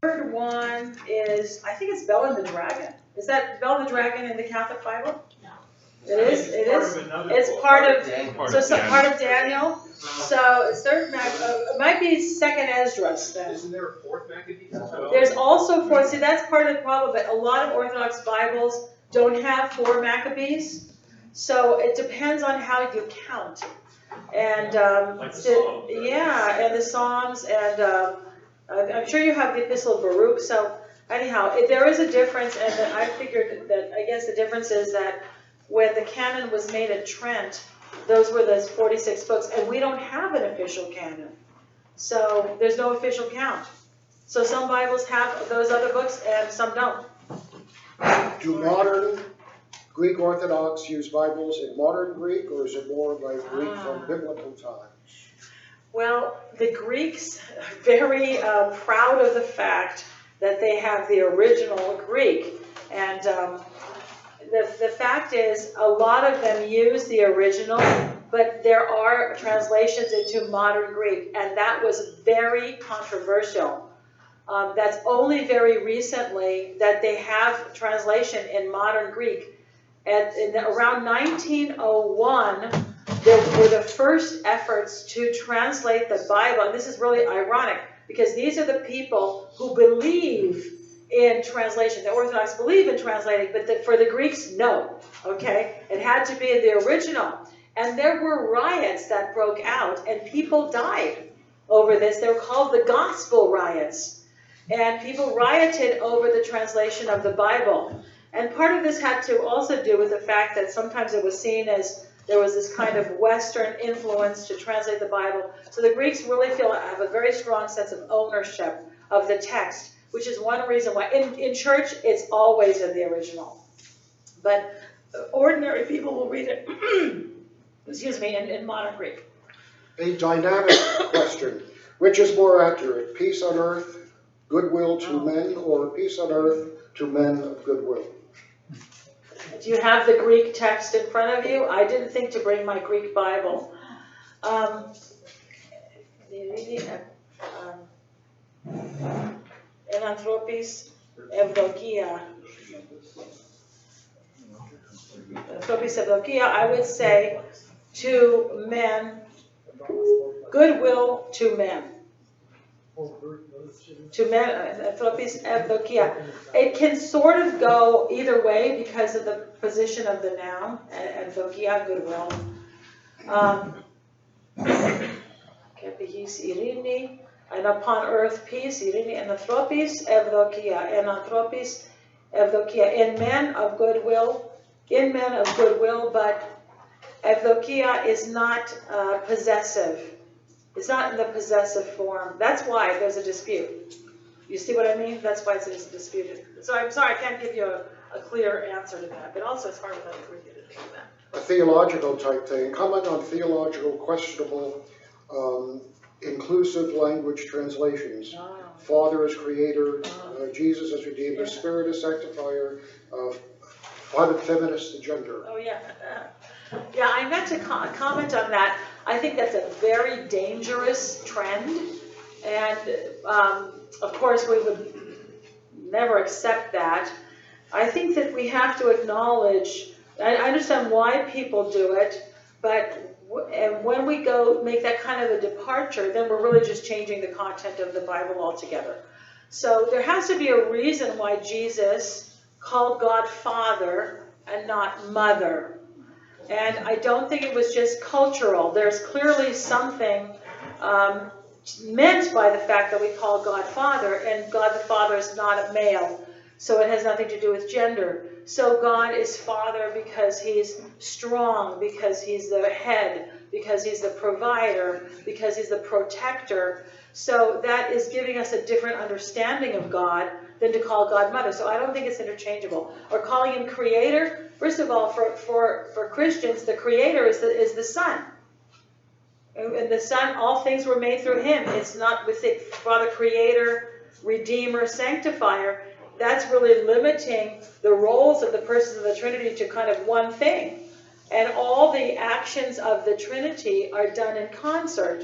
third one is, I think it's Bella and the Dragon. Is that Bella and the Dragon in the Catholic Bible? It is. It is. It's part of. So it's part of Daniel. So it's third. It might be second Esdras then. Isn't there a fourth Maccabees as well? There's also four. See, that's part of the problem. But a lot of Orthodox Bibles don't have four Maccabees. So it depends on how you count. And Like the Psalms, right? yeah, and the Psalms, and I'm sure you have the Epistle of Baruch. So anyhow, there is a difference, and I figured that I guess the difference is that when the canon was made at Trent, those were those 46 books, and we don't have an official canon. So there's no official count. So some Bibles have those other books, and some don't. Do modern Greek Orthodox use Bibles in modern Greek, or is it more like Greek from biblical times? Well, the Greeks are very proud of the fact that they have the original Greek. And the fact is, a lot of them use the original, but there are translations into modern Greek, and that was very controversial. That's only very recently that they have translation in modern Greek. And around 1901, there were the first efforts to translate the Bible. And this is really ironic, because these are the people who believe in translation. The Orthodox believe in translating, but for the Greeks, no. Okay? It had to be in the original. And there were riots that broke out, and people died over this. They were called the Gospel Riots. And people rioted over the translation of the Bible. And part of this had to also do with the fact that sometimes it was seen as there was this kind of Western influence to translate the Bible. So the Greeks really have a very strong sense of ownership of the text, which is one reason why in church it's always in the original. But ordinary people will read it, excuse me, in modern Greek. A dynamic question. Which is more accurate, peace on earth, goodwill to men, or peace on earth to men of goodwill? Do you have the Greek text in front of you? I didn't think to bring my Greek Bible. Enanthropis evdokia. Enanthropis evdokia, I would say to men, goodwill to men. To men, anthropis evdokia. It can sort of go either way because of the position of the noun, evdokia, goodwill. Kepihis irini, and upon earth peace, irini, anthropis evdokia, anthropis evdokia, in men of goodwill, but evdokia is not possessive. It's not in the possessive form. That's why there's a dispute. You see what I mean? That's why it's disputed. So I'm sorry, I can't give you a clear answer to that, but also it's hard without a Greek to do that. A theological type thing. Comment on theological questionable inclusive language translations. Father as creator, Jesus as redeemer, Spirit as sanctifier, feminist gender. Oh yeah. Yeah, I meant to comment on that. I think that's a very dangerous trend, and of course we would never accept that. I think that we have to acknowledge, I understand why people do it, but when we go make that kind of a departure, then we're really just changing the content of the Bible altogether. So there has to be a reason why Jesus called God Father and not Mother. And I don't think it was just cultural. There's clearly something meant by the fact that we call God Father, and God the Father is not a male, so it has nothing to do with gender. So God is Father because He's strong, because He's the head, because He's the provider, because He's the protector. So that is giving us a different understanding of God than to call God Mother. So I don't think it's interchangeable. Or calling Him Creator. First of all, for Christians, the Creator is the Son. And the Son, all things were made through Him. It's not with the Father, Creator, Redeemer, Sanctifier. That's really limiting the roles of the persons of the Trinity to kind of one thing. And all the actions of the Trinity are done in concert.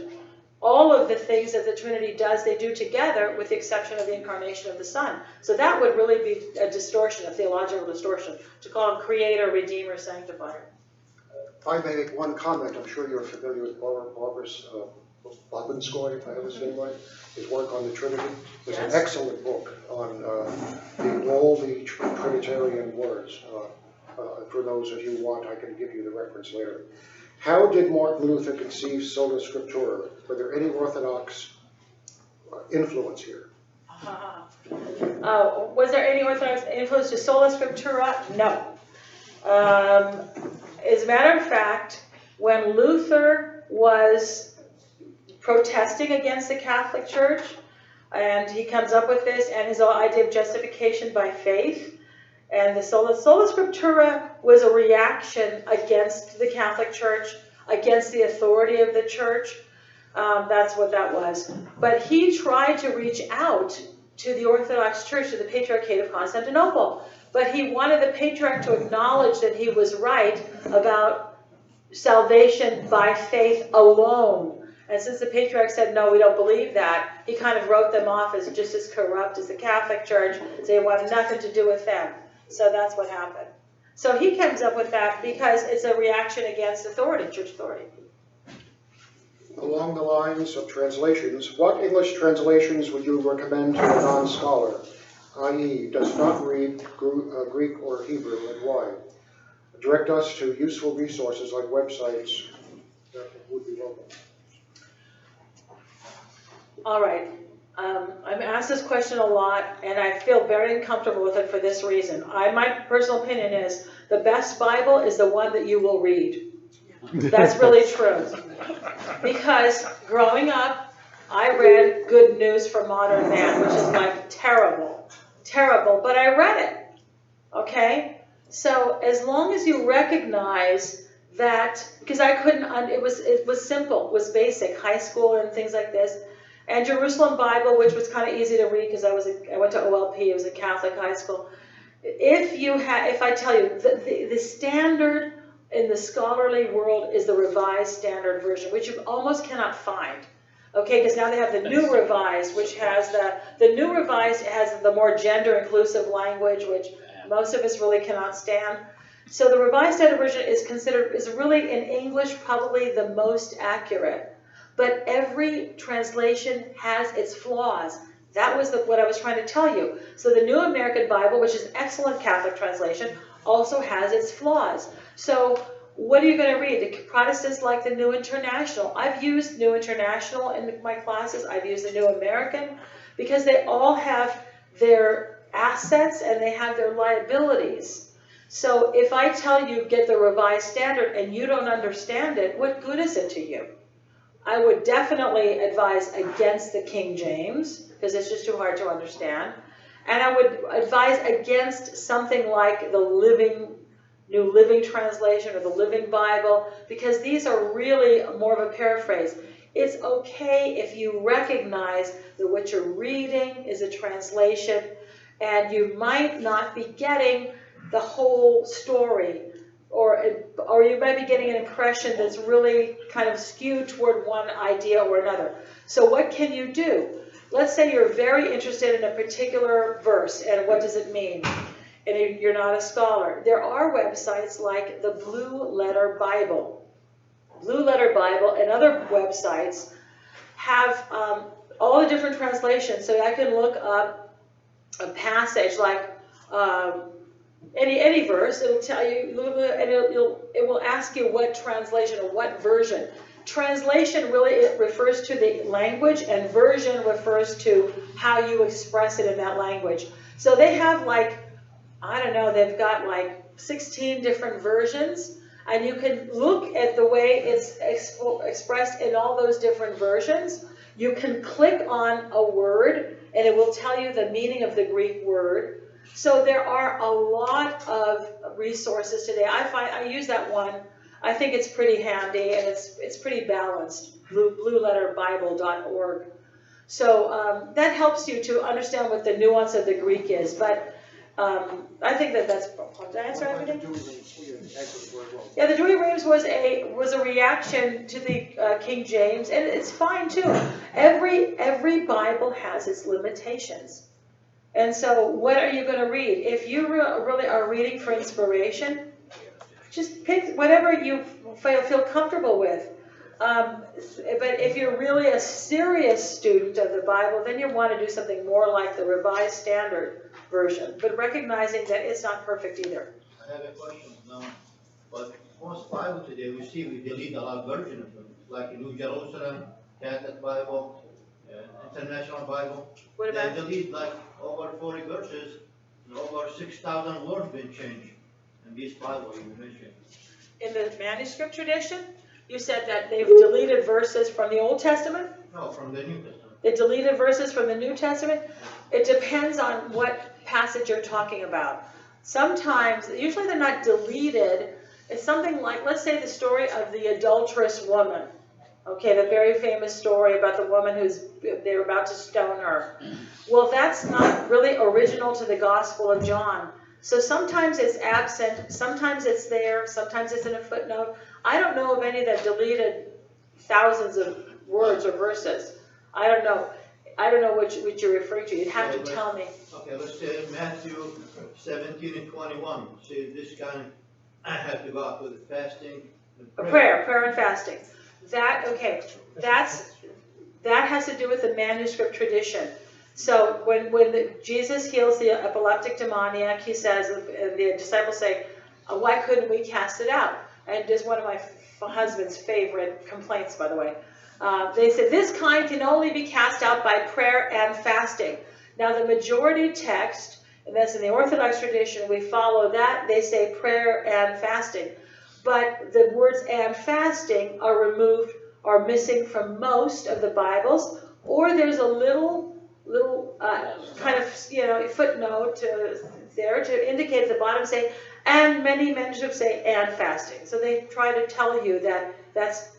all of the things that the Trinity does, they do together, with the exception of the incarnation of the Son. So that would really be a distortion, a theological distortion, to call him Creator, Redeemer, Sanctifier. If I may make one comment, I'm sure you're familiar with Barbara's Babenskoy, if I have his name right, his work on the Trinity. It's an excellent book on all the Trinitarian words. For those of you who want, I can give you the reference later. How did Martin Luther conceive sola scriptura? Were there any Orthodox influence here? Was there any Orthodox influence to sola scriptura? No. As a matter of fact, when Luther was protesting against the Catholic Church, and he comes up with this and his idea of justification by faith, and the sola scriptura was a reaction against the Catholic Church, against the authority of the Church. That's what that was. But he tried to reach out to the Orthodox Church, to the Patriarchate of Constantinople. But he wanted the Patriarch to acknowledge that he was right about salvation by faith alone. And since the Patriarch said, no, we don't believe that, he kind of wrote them off as just as corrupt as the Catholic Church, so he wanted nothing to do with them. So that's what happened. So he comes up with that because it's a reaction against authority, church authority. Along the lines of translations, what English translations would you recommend to a non-scholar, i.e. does not read Greek or Hebrew, and why? Direct us to useful resources like websites that would be welcome. All right. I'm asked this question a lot, and I feel very uncomfortable with it for this reason. My personal opinion is the best Bible is the one that you will read. That's really true. Because growing up, I read Good News for Modern Man, which is like terrible, but I read it. Okay? So as long as you recognize that, because I couldn't, it was simple, it was basic, high school and things like this. And Jerusalem Bible, which was kind of easy to read because I went to OLP, it was a Catholic high school. If I tell you, the standard in the scholarly world is the Revised Standard Version, which you almost cannot find. Okay, because now they have the New Revised, which has the New Revised has the more gender-inclusive language, which most of us really cannot stand. So the Revised Standard Version is really in English probably the most accurate. But every translation has its flaws. That was what I was trying to tell you. So the New American Bible, which is an excellent Catholic translation, also has its flaws. So what are you going to read? The Protestants like the New International. I've used New International in my classes. I've used the New American because they all have their assets and they have their liabilities. So if I tell you get the Revised Standard and you don't understand it, what good is it to you? I would definitely advise against the King James, because it's just too hard to understand. And I would advise against something like the New Living Translation or the Living Bible, because these are really more of a paraphrase. It's okay if you recognize that what you're reading is a translation, and you might not be getting the whole story. Or you might be getting an impression that's really kind of skewed toward one idea or another. So what can you do? Let's say you're very interested in a particular verse, and what does it mean? And you're not a scholar. There are websites like the Blue Letter Bible. Blue Letter Bible and other websites have all the different translations. So I can look up a passage like any verse, it'll tell you, and it will ask you what translation or what version. Translation really, it refers to the language, and version refers to how you express it in that language. So they have they've got like 16 different versions, and you can look at the way it's expressed in all those different versions. You can click on a word, and it will tell you the meaning of the Greek word. So there are a lot of resources today. I use that one. I think it's pretty handy, and it's pretty balanced, blueletterbible.org. So that helps you to understand what the nuance of the Greek is. But I think that's, did I answer everything? Well. Yeah, the Douay Rheims was a reaction to the King James, and it's fine too. Every Bible has its limitations. And so what are you going to read? If you really are reading for inspiration, just pick whatever you feel comfortable with. But if you're really a serious student of the Bible, then you want to do something more like the Revised Standard Version, but recognizing that it's not perfect either. I have a question now. But most Bible today we delete a lot of versions of them, like New Jerusalem, Catholic Bible, International Bible. What about? They delete like over 40 verses and over 6,000 words been changed in this Bible you mentioned. In the manuscript tradition, you said that they've deleted verses from the Old Testament? No, from the New Testament. They deleted verses from the New Testament? It depends on what passage you're talking about. Sometimes, usually they're not deleted. It's something like, let's say the story of the adulterous woman. Okay, the very famous story about the woman they were about to stone her. Well, that's not really original to the Gospel of John. So sometimes it's absent, sometimes it's there, sometimes it's in a footnote. I don't know of any that deleted thousands of words or verses. I don't know. I don't know which you're referring to. You'd have to tell me. Okay, let's say Matthew 17 and 21. See, this guy, I have to go out with fasting and prayer. Prayer and fasting. That has to do with the manuscript tradition. So when Jesus heals the epileptic demoniac, he says, and the disciples say, why couldn't we cast it out? And just one of my husband's favorite complaints, by the way. They said, this kind can only be cast out by prayer and fasting. Now the majority text, and that's in the Orthodox tradition, we follow that. They say prayer and fasting. But the words and fasting are missing from most of the Bibles, or there's a little kind of footnote there to indicate at the bottom, say, and many manuscripts say and fasting. So they try to tell you that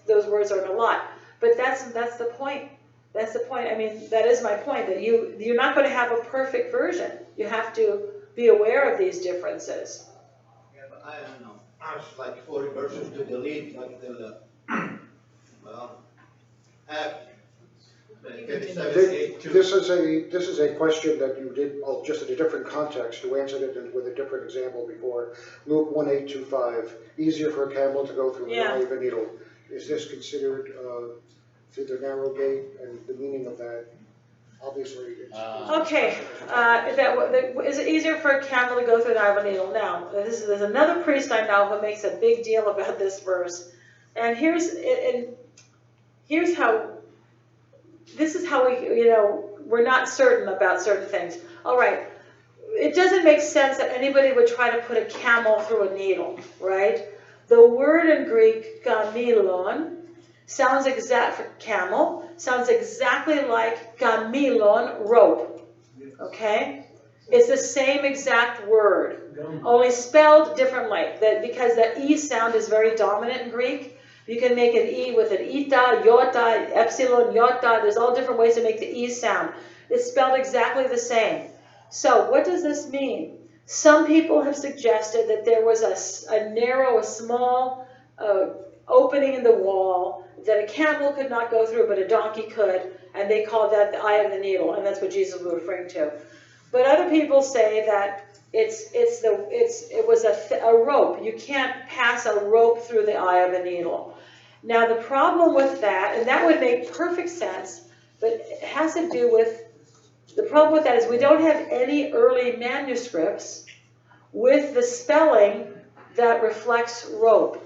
those words aren't a lot. But that's the point. That's the point. I mean, that is my point, that you're not going to have a perfect version. You have to be aware of these differences. Yeah, but I don't know. I was like 40 verses to delete, like the This is a question that you did, just in a different context. You answered it with a different example before. Luke 1:8-5. Easier for a camel to go through the eye of a needle. Is this considered through the narrow gate, and the meaning of that? Obviously, it's Okay, is it easier for a camel to go through the eye of a needle? Now, there's another priest I know who makes a big deal about this verse, and this is how we're not certain about certain things. All right, it doesn't make sense that anybody would try to put a camel through a needle, right? The word in Greek, gamilon, sounds for camel, sounds exactly like gamilon, rope, okay? It's the same exact word, only spelled differently, because the E sound is very dominant in Greek. You can make an E with an eta, iota, epsilon, iota. There's all different ways to make the E sound. It's spelled exactly the same. So what does this mean? Some people have suggested that there was a small opening in the wall that a camel could not go through, but a donkey could, and they called that the eye of the needle, and that's what Jesus was referring to. But other people say that it was a rope. You can't pass a rope through the eye of a needle. Now the problem with that, and that would make perfect sense, but it has to do with, the problem with that is we don't have any early manuscripts with the spelling that reflects rope,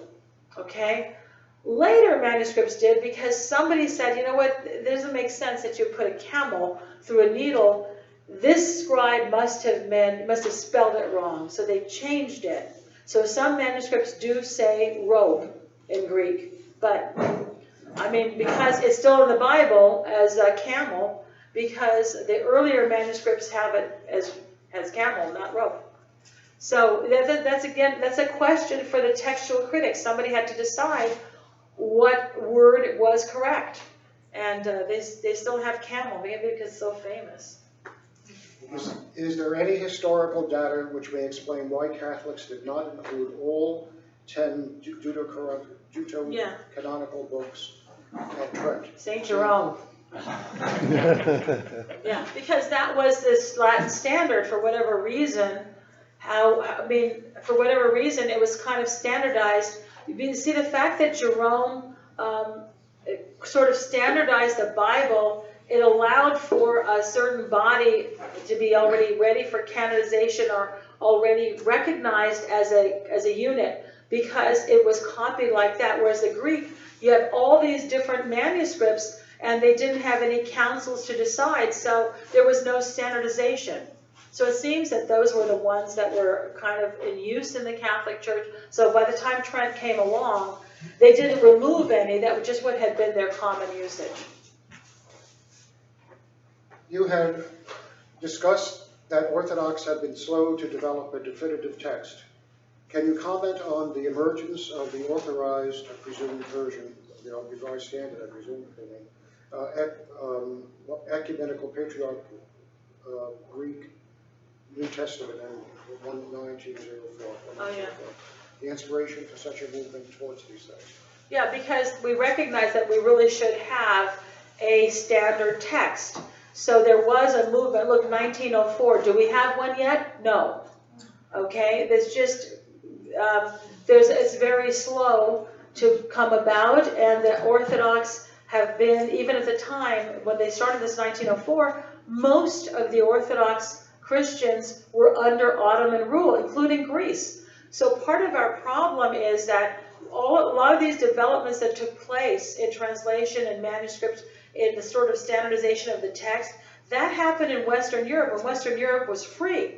okay? Later manuscripts did, because somebody said, you know what, it doesn't make sense that you put a camel through a needle. This scribe must have spelled it wrong, so they changed it. So some manuscripts do say rope in Greek, but I mean, because it's still in the Bible as a camel, because the earlier manuscripts have it as camel, not rope. So that's a question for the textual critics. Somebody had to decide what word was correct, and they still have camel, maybe because it's so famous. Is there any historical data which may explain why Catholics did not include all 10 Deuterocanonical books at Trent? St. Jerome. Yeah, because that was this Latin standard for whatever reason. For whatever reason, it was kind of standardized. You see, the fact that Jerome sort of standardized the Bible, it allowed for a certain body to be already ready for canonization or already recognized as a unit because it was copied like that. Whereas the Greek, you have all these different manuscripts and they didn't have any councils to decide, so there was no standardization. So it seems that those were the ones that were kind of in use in the Catholic Church. So by the time Trent came along, they didn't remove any, that was just what had been their common usage. You had discussed that Orthodox had been slow to develop a definitive text. Can you comment on the emergence of the authorized, I presume, version, Revised Standard, I presume, Ecumenical Patriarch Greek New Testament and 19204. Oh, yeah. The inspiration for such a movement towards these things. Yeah, because we recognize that we really should have a standard text. So there was a movement, look, 1904, do we have one yet? No. Okay, there's just, it's very slow to come about, and the Orthodox have been, even at the time, when they started this 1904, most of the Orthodox Christians were under Ottoman rule, including Greece. So part of our problem is that a lot of these developments that took place in translation and manuscript, in the sort of standardization of the text, that happened in Western Europe, when Western Europe was free.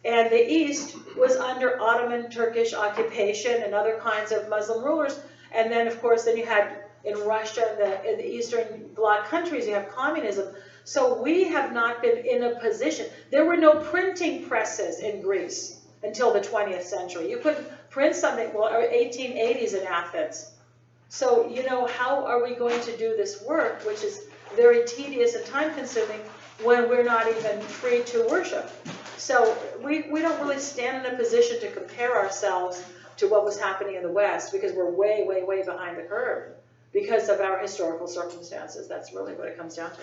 And the East was under Ottoman Turkish occupation and other kinds of Muslim rulers. And then, of course, then you had in Russia and in the Eastern Bloc countries, you have communism. So we have not been in a position. There were no printing presses in Greece until the 20th century. You couldn't print something, well, 1880s in Athens. So, how are we going to do this work, which is very tedious and time-consuming, when we're not even free to worship? So we don't really stand in a position to compare ourselves to what was happening in the West, because we're way, way, way behind the curve because of our historical circumstances. That's really what it comes down to.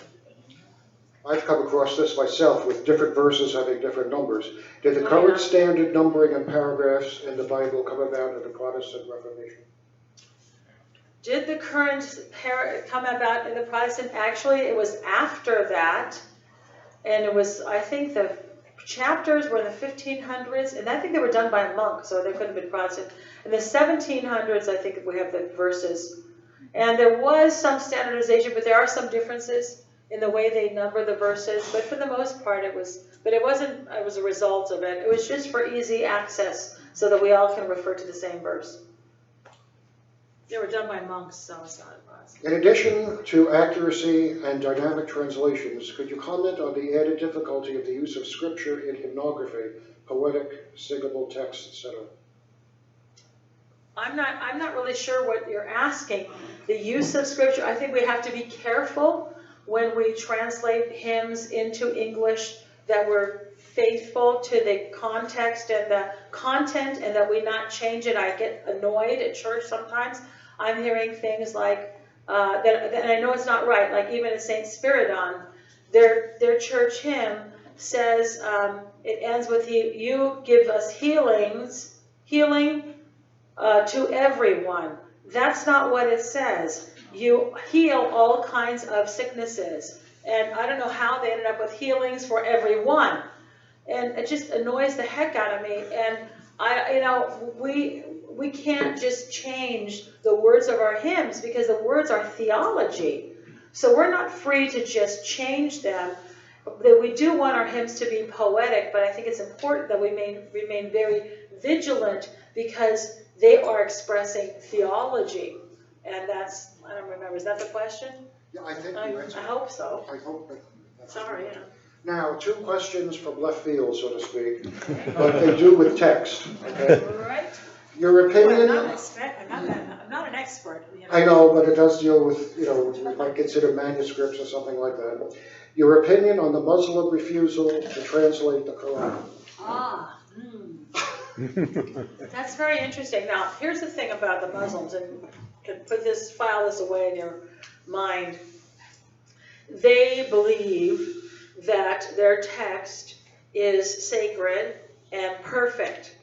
I've come across this myself with different verses having different numbers. Did the current standard numbering and paragraphs in the Bible come about in the Protestant Reformation? Did the current come about in the Protestant? Actually, it was after that, and it was, I think the chapters were in the 1500s, and I think they were done by a monk, so they couldn't have been Protestant. In the 1700s, I think we have the verses. And there was some standardization, but there are some differences in the way they number the verses, but for the most part it was a result of it. It was just for easy access so that we all can refer to the same verse. They were done by monks, so it's not a process. In addition to accuracy and dynamic translations, could you comment on the added difficulty of the use of scripture in hymnography, poetic, singable texts, etc.? I'm not really sure what you're asking. The use of scripture, I think we have to be careful when we translate hymns into English that we're faithful to the context and the content, and that we not change it. I get annoyed at church sometimes. I'm hearing things like, and I know it's not right, like even in St. Spiridon, their church hymn says, it ends with, you give us healing to everyone. That's not what it says. You heal all kinds of sicknesses. And I don't know how they ended up with healings for everyone. And it just annoys the heck out of me. And we can't just change the words of our hymns, because the words are theology. So we're not free to just change them. That we do want our hymns to be poetic, but I think it's important that we remain very vigilant, because they are expressing theology. And that's, I don't remember, is that the question? Yeah, I think you answered. I hope so. I hope that. Sorry, yeah. Now, two questions from left field, so to speak, but they do with text. Okay? Right. Your opinion? I'm not an expert. I know, but it does deal with, we might consider manuscripts or something like that. Your opinion on the Muslim refusal to translate the Quran. That's very interesting. Now, here's the thing about the Muslims, and you can file this away in your mind. They believe that their text is sacred and perfect.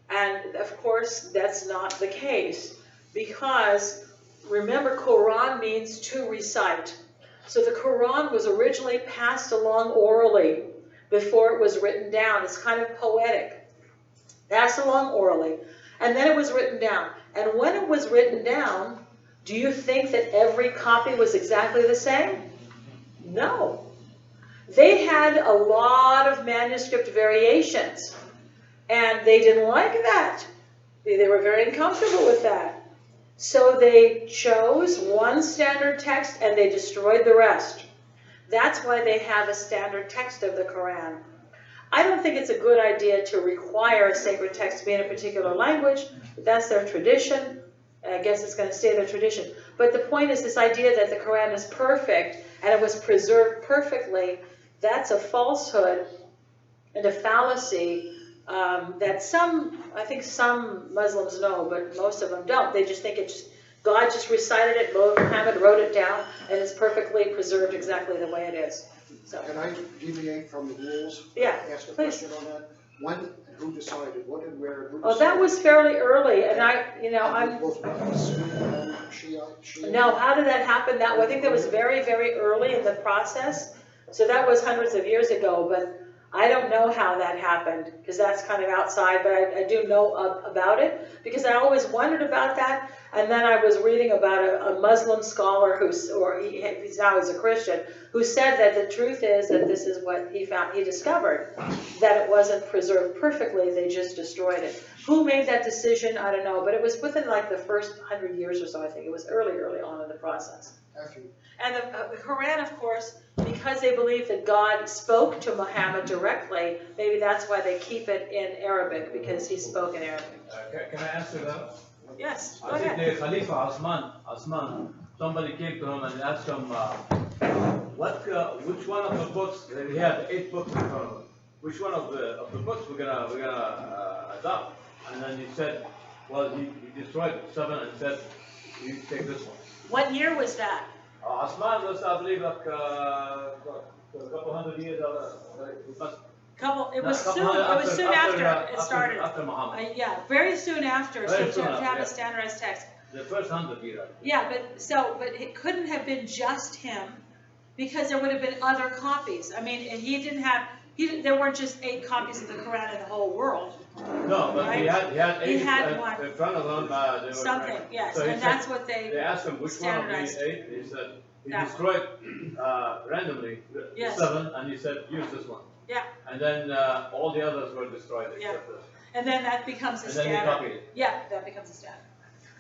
And of course, that's not the case, because remember, Quran means to recite. So the Quran was originally passed along orally before it was written down. It's kind of poetic. Passed along orally, and then it was written down. And when it was written down, do you think that every copy was exactly the same? No. They had a lot of manuscript variations, and they didn't like that. They were very uncomfortable with that. So they chose one standard text and they destroyed the rest. That's why they have a standard text of the Quran. I don't think it's a good idea to require a sacred text to be in a particular language, but that's their tradition, and I guess it's going to stay their tradition. But the point is this idea that the Quran is perfect and it was preserved perfectly, that's a falsehood and a fallacy that I think some Muslims know, but most of them don't. They just think God just recited it, Muhammad wrote it down, and it's perfectly preserved exactly the way it is. So. Can I deviate from the rules? Yeah, ask a please. question on that? When and who decided? What and where? Who Oh, that was fairly early, and I'm. Both Sunni and Shia. No, how did that happen? I think that was very, very early in the process. So that was hundreds of years ago, but I don't know how that happened, because that's kind of outside, but I do know about it, because I always wondered about that. And then I was reading about a Muslim scholar he's now a Christian, who said that the truth is that this is what he discovered, that it wasn't preserved perfectly, they just destroyed it. Who made that decision? I don't know, but it was within like the first 100 years or so, I think. It was early on in the process. And the Quran, of course, because they believe that God spoke to Muhammad directly, maybe that's why they keep it in Arabic, because he spoke in Arabic. Can I answer that? Yes, go I think ahead. the Khalifa Osman, somebody came to him and asked him, which one of the books, he had 8 books in front of him, which one of the books we're gonna adopt? And then he said, well, he destroyed 7 and said, you take this one. What year was that? Osman was, I believe, like a couple hundred years. It was soon after it started. After Muhammad. Yeah, very soon after. Very So soon to after, have yeah. a standardized text. The first 100 years. Yeah, but it couldn't have been just him, because there would have been other copies. I mean, and there weren't just 8 copies of the Quran in the whole world. No, but right? he had 8 He had one. in front of him. Something, yes, So and that's what they asked him which one of these standardized. 8. He said he That destroyed randomly the Yes. 7, and he said use this one. Yeah. And then all the others were destroyed except this. And then that becomes the And then standard. he copied it. Yeah, that becomes the standard.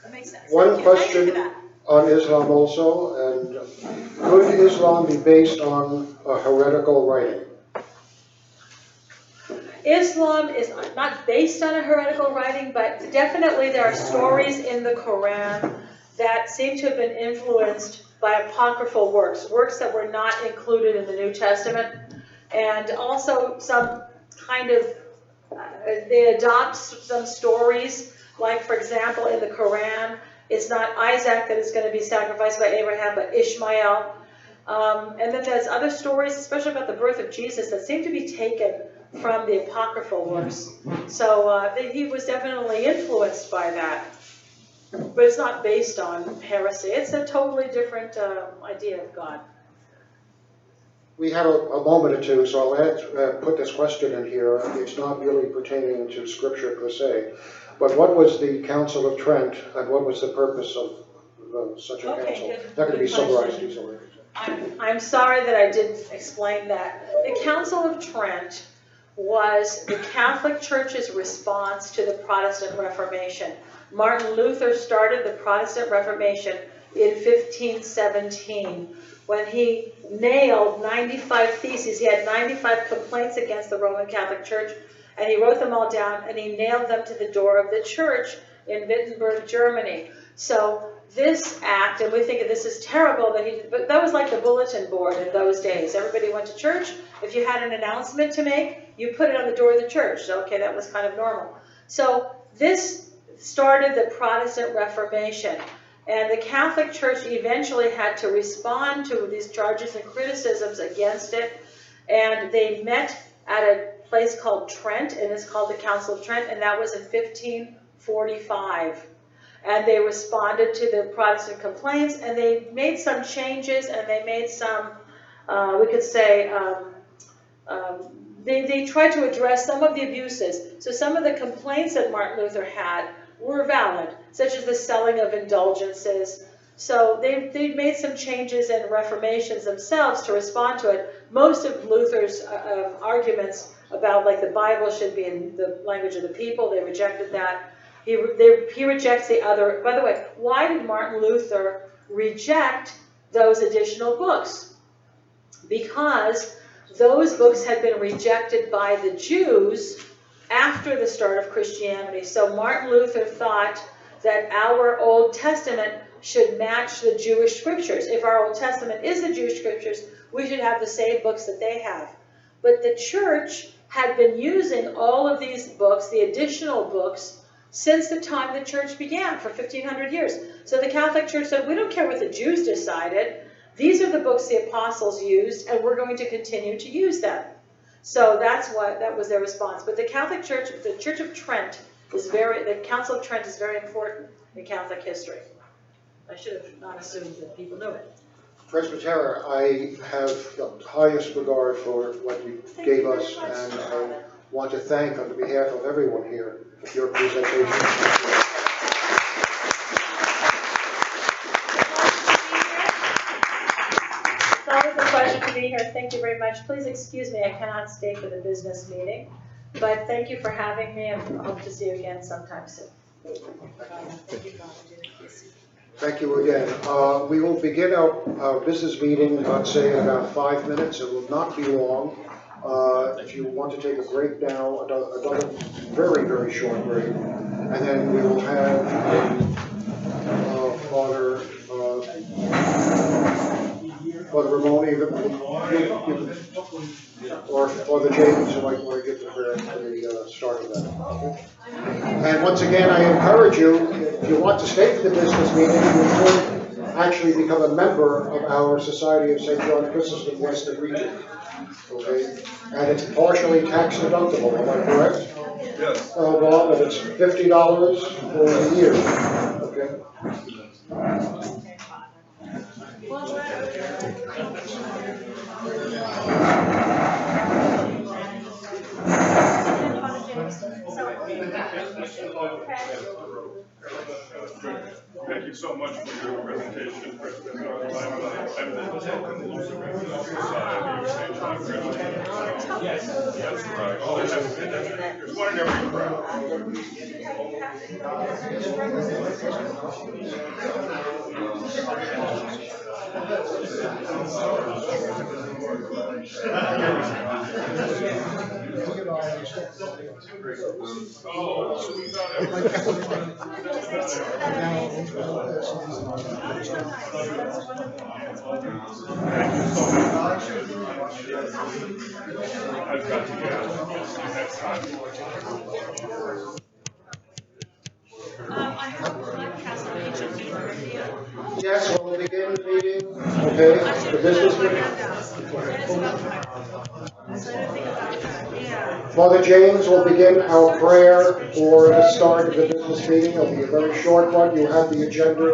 That makes sense. One Thank you. Thank you question for that. on Islam also, and could Islam be based on a heretical writing? Islam is not based on a heretical writing, but definitely there are stories in the Quran that seem to have been influenced by apocryphal works that were not included in the New Testament, and also some kind of, they adopt some stories, like for example in the Quran, it's not Isaac that is going to be sacrificed by Abraham, but Ishmael. And then there's other stories, especially about the birth of Jesus, that seem to be taken from the apocryphal works. So he was definitely influenced by that. But it's not based on heresy. It's a totally different idea of God. We have a moment or two, so I'll put this question in here. It's not really pertaining to Scripture per se, but what was the Council of Trent, and what was the purpose of such a council? That could be summarized easily. I'm sorry that I didn't explain that. The Council of Trent was the Catholic Church's response to the Protestant Reformation. Martin Luther started the Protestant Reformation in 1517 when he nailed 95 theses. He had 95 complaints against the Roman Catholic Church, and he wrote them all down, and he nailed them to the door of the church in Wittenberg, Germany. So this act, and we think this is terrible that he, but that was like the bulletin board in those days. Everybody went to church. If you had an announcement to make, you put it on the door of the church. So, okay, that was kind of normal. So this started the Protestant Reformation. And the Catholic Church eventually had to respond to these charges and criticisms against it. And they met at a place called Trent, and it's called the Council of Trent, and that was in 1545. And they responded to the Protestant complaints, and they made some changes, and they made some, we could say, they tried to address some of the abuses. So some of the complaints that Martin Luther had were valid, such as the selling of indulgences. So they made some changes and reformations themselves to respond to it. Most of Luther's arguments about, like, the Bible should be in the language of the people, they rejected that. He rejects the other. By the way, why did Martin Luther reject those additional books? Because those books had been rejected by the Jews after the start of Christianity. So Martin Luther thought that our Old Testament should match the Jewish scriptures. If our Old Testament is the Jewish scriptures, we should have the same books that they have. But the church had been using all of these books, the additional books, since the time the church began, for 1,500 years. So the Catholic Church said, we don't care what the Jews decided. These are the books the apostles used, and we're going to continue to use them. So that was their response. But the Catholic Church, the Church of Trent, the Council of Trent is very important in Catholic history. I should have not assumed that people knew it. Presbytera, I have the highest regard for what you gave us, and I want to thank, on behalf of everyone here, your presentation. It's always a pleasure to be here. Thank you very much. Please excuse me, I cannot stay for the business meeting, but thank you for having me, and I hope to see you again sometime soon. Thank you again. We will begin our business meeting, let's say, in about 5 minutes. It will not be long. If you want to take a break now, another very, very short break, and then we will have Father Ramoni, or Father James, who might want to get the prayer for the start of that. Okay? And once again, I encourage you, if you want to stay for the business meeting, you could actually become a member of our Society of St. John Chrysostom Western Region. Okay? And it's partially tax deductible, am I correct? Yes. Bob, and it's $50 for a year. Okay? Thank you so much for your presentation, President. I'm the Society of St. John Chrysostom. Yes, right. Oh, there's one in every crowd. Oh, so we thought I've got to get out next time. I have a podcast meeting review. Yes, we'll begin the meeting. Okay, the business meeting. Father James will begin our prayer for the start of the business meeting. It'll be a very short one. You have the agenda